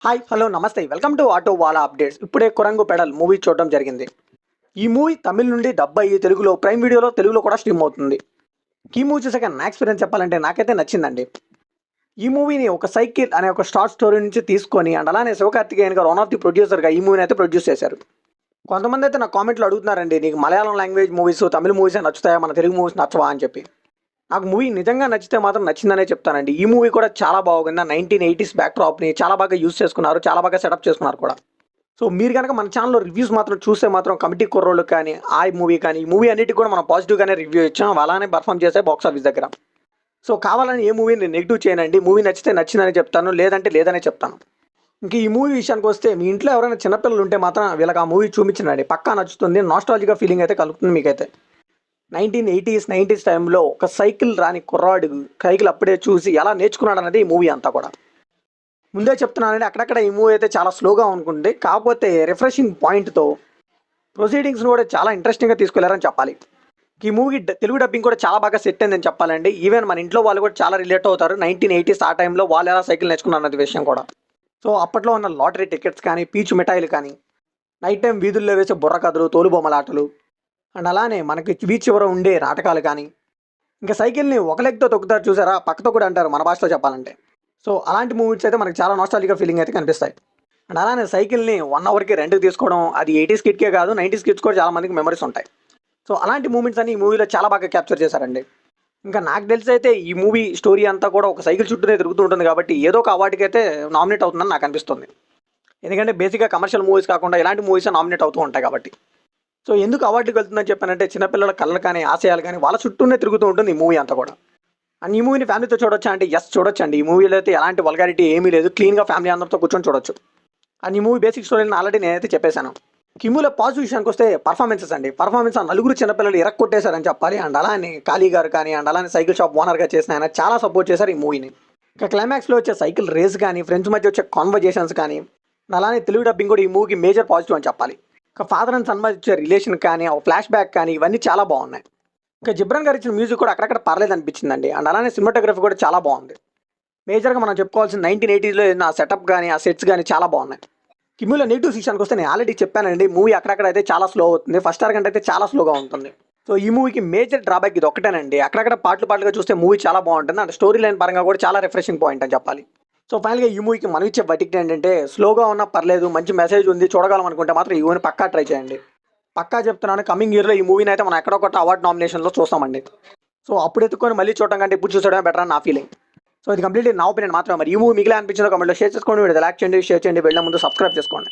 Hi hello నమస్తే welcome to auto వాలా updates. ఇప్పుడే కురంగు పెడల్ మూవీ చూడడం జరిగింది. ఈ మూవీ తమిళ నుండి డబ్ అయ్యి తెలుగులో ప్రైమ్ వీడియోలో తెలుగులో కూడా స్ట్రీమ్ అవుతుంది. ఈ మూవీ చూసాక నా ఎక్స్పీరియన్స్ చెప్పాలంటే నాకైతే నచ్చిందండి. ఈ మూవీని ఒక సైకిల్ అనే ఒక షార్ట్ స్టోరీ నుంచి తీసుకొని అండ్ అలానే శివకార్తికేయన్ గారు వన్ ఆఫ్ ది ప్రొడ్యూసర్గా ఈ మూవీని అయితే ప్రొడ్యూస్ చేశారు. కొంతమంది అయితే నా కామెంట్లో అడుగుతున్నారండి, నీకు మలయాళం లాంగ్వేజ్ మూవీస్ తమిళ మూవీసే నచ్చుతాయా, మన తెలుగు మూవీస్ నచ్చవా అని చెప్పి. నాకు మూవీ నిజంగా నచ్చితే మాత్రం నచ్చిందనే చెప్తానండి. ఈ మూవీ కూడా చాలా బాగుంది. 1980s బ్యాక్ డ్రాప్ని చాలా బాగా యూస్ చేసుకున్నారు, చాలా బాగా సెటప్ చేసుకున్నారు కూడా. సో మీరు కనుక మన ఛానల్లో రివ్యూస్ మాత్రం చూస్తే మాత్రం కమిటీ కుర్రోళ్ళు కానీ ఆ మూవీ కానీ ఈ మూవీ అన్నిటికి కూడా మనం పాజిటివ్గానే రివ్యూ ఇచ్చాం, అలానే పర్ఫామ్ చేసే బాక్స్ ఆఫీస్ దగ్గర. సో కావాలని ఏ మూవీని నెగిటివ్ చేయనండి. మూవీ నచ్చితే నచ్చిందని చెప్తాను, లేదంటే లేదనే చెప్తాను. ఇంక ఈ మూవీ విషయానికి వస్తే మీ ఇంట్లో ఎవరైనా చిన్నపిల్లలు ఉంటే మాత్రం వీళ్ళకి ఆ మూవీ చూపించండి, పక్కా నచ్చుతుంది. నాస్టాలజిగా ఫీలింగ్ అయితే కలుగుతుంది మీకైతే. 1980s 90s టైంలో ఒక సైకిల్ రాని కుర్రాడు సైకిల్ అప్పుడే చూసి ఎలా నేర్చుకున్నాడు అన్నది ఈ మూవీ అంతా కూడా. ముందే చెప్తున్నానండి, అక్కడక్కడ ఈ మూవీ అయితే చాలా స్లోగా అనుకుంటే, కాకపోతే రిఫ్రెషింగ్ పాయింట్తో ప్రొసీడింగ్స్ని కూడా చాలా ఇంట్రెస్టింగ్గా తీసుకెళ్లారని చెప్పాలి. ఈ మూవీ తెలుగు డబ్బింగ్ కూడా చాలా బాగా సెట్ అయిందని చెప్పాలండి. ఈవెన్ మన ఇంట్లో వాళ్ళు కూడా చాలా రిలేట్ అవుతారు. 1980s ఆ టైంలో వాళ్ళు ఎలా సైకిల్ నేర్చుకున్నారు అన్నది విషయం కూడా. సో అప్పట్లో ఉన్న లాటరీ టికెట్స్ కానీ, పీచు మిఠాయిలు కానీ, నైట్ టైం వీధుల్లో వేసే బుర్ర కథలు, తోలుబొమ్మలాటలు, అండ్ అలానే మనకి బీచ్ చివర ఉండే నాటకాలు కానీ, ఇంకా సైకిల్ని ఒక లెగ్తో తొక్కుతారు చూసారా, పక్కతో కూడా అంటారు మన భాషలో చెప్పాలంటే. సో అలాంటి మూవీస్ అయితే మనకి చాలా నాస్టాలజిక్గా ఫీలింగ్ అయితే కనిపిస్తాయి. అండ్ అలానే సైకిల్ని 1 అవర్కి రెంట్కి తీసుకోవడం, అది 80s కిడ్కే కాదు 90s కిడ్స్ కూడా చాలా మందికి మెమరీస్ ఉంటాయి. సో అలాంటి మూమెంట్స్ అని ఈ మూవీలో చాలా బాగా క్యాప్చర్ చేశారండి. ఇంకా నాకు తెలిసి అయితే ఈ మూవీ స్టోరీ అంతా కూడా ఒక సైకిల్ చుట్టూనే తిరుగుతూ ఉంటుంది కాబట్టి ఏదో ఒక అవార్డుకి అయితే నామినేట్ అవుతుందని నాకు అనిపిస్తుంది. ఎందుకంటే బేసిక్గా కమర్షియల్ మూవీస్ కాకుండా ఇలాంటి మూవీస్ నామినేట్ అవుతూ ఉంటాయి కాబట్టి. సో ఎందుకు అవార్డుకి వెళ్తుందని చెప్పానంటే, చిన్నపిల్లల కళ్ళలు కానీ ఆశయాలు కానీ వాళ్ళ చుట్టూనే తిరుగుతూ ఉంటుంది ఈ మూవీ అంతా కూడా. అండ్ ఈ మూవీని ఫ్యామిలీతో చూడొచ్చా అంటే ఎస్ చూడొచ్చండి. ఈ మూవీలో అయితే ఎలాంటి వల్గారిటీ ఏమీ లేదు, క్లీన్గా ఫ్యామిలీ అందరితో కూర్చొని చూడొచ్చు. అండ్ ఈ మూవీ బేసిక్ స్టోరీని ఆల్రెడీ నేనైతే చెప్పేశాను. కిమ్ములో పాజిటివ్ విషయానికి వస్తే పర్ఫార్మెన్సెస్ అండి. పర్ఫార్మెన్స్ ఆ నలుగురు చిన్నపిల్లలు కొట్టేశారని చెప్పాలి. అండ్ అలానే కాళీ గారు కానీ, అండ్ అలానే సైకిల్ షాప్ ఓనర్గా చేసిన ఆయన చాలా సపోర్ట్ చేశారు ఈ మూవీని. ఇంకా క్లైమాక్స్లో వచ్చే సైకిల్ రేస్ కానీ, ఫ్రెండ్స్ మధ్య వచ్చే కాన్వర్జేషన్స్ కానీ, అలానే తెలుగు డబ్బింగ్ కూడా ఈ మూవీకి మేజర్ పాజిటివ్ అని చెప్పాలి. ఒక ఫాదర్ అండ్ సన్ మధ్య వచ్చే రిలేషన్ కానీ, ఒక ఫ్లాష్ బ్యాక్ కానీ, ఇవన్నీ చాలా బాగున్నాయి. ఇంకా జిబ్రాన్ గారు ఇచ్చిన మ్యూజిక్ కూడా అక్కడక్కడ పర్లేదు అనిపించిందండి. అండ్ అలానే సినిమాటోగ్రఫీ కూడా చాలా బాగుంది. మేజర్గా మనం చెప్పుకోవాల్సిన 1980sలో ఆ సెటప్ కానీ, ఆ సెట్స్ కానీ చాలా బాగున్నాయి. కిమ్యూలో నెగిటివ్ విషయానికి వస్తే నేను ఆల్రెడీ చెప్పానండి, మూవీ అక్కడక్కడ అయితే చాలా స్లో అవుతుంది. ఫస్ట్ అవర్ కంటే అయితే చాలా స్లోగా ఉంటుంది. సో ఈ మూవీకి మేజర్ డ్రాబ్యాక్ ఇది ఒకటేనండి. అక్కడక్కడ పాటలుగా చూస్తే మూవీ చాలా బాగుంటుంది. అండ్ స్టోరీ లైన్ పరంగా కూడా చాలా రిఫ్రెషింగ్ పాయింట్ అని చెప్పాలి. సో ఫైనల్గా ఈ మూవీకి మనం ఇచ్చే బటిక్ ఏంటంటే, స్లోగా ఉన్నా పర్లేదు, మంచి మెసేజ్ ఉంది, చూడగలం అనుకుంటే మాత్రం ఈ మూవీని పక్కా ట్రై చేయండి. పక్కా చెప్తున్నాను, కమింగ్ ఇయర్లో ఈ మూవీని అయితే మనం ఎక్కడొకటి అవార్డు నామినేషన్లో చూస్తామండి. సో అప్పుడు ఎత్తుకొని మళ్ళీ చూడటం కంటే ఇప్పుడు చూసడమే బెటర్ అని నా ఫీలింగ్. సో ఇది కంప్లీట్లీ నా ఒపీనియన్ మాత్రమే. మరి ఈ మూవీ మిగిలిన అనిపించిందో కమెంట్లో షేర్ చేసుకోండి. వీడియో లైక్ చేయండి, షేర్ చేయండి, వెళ్ళే ముందు సబ్స్క్రైబ్ చేసుకోండి.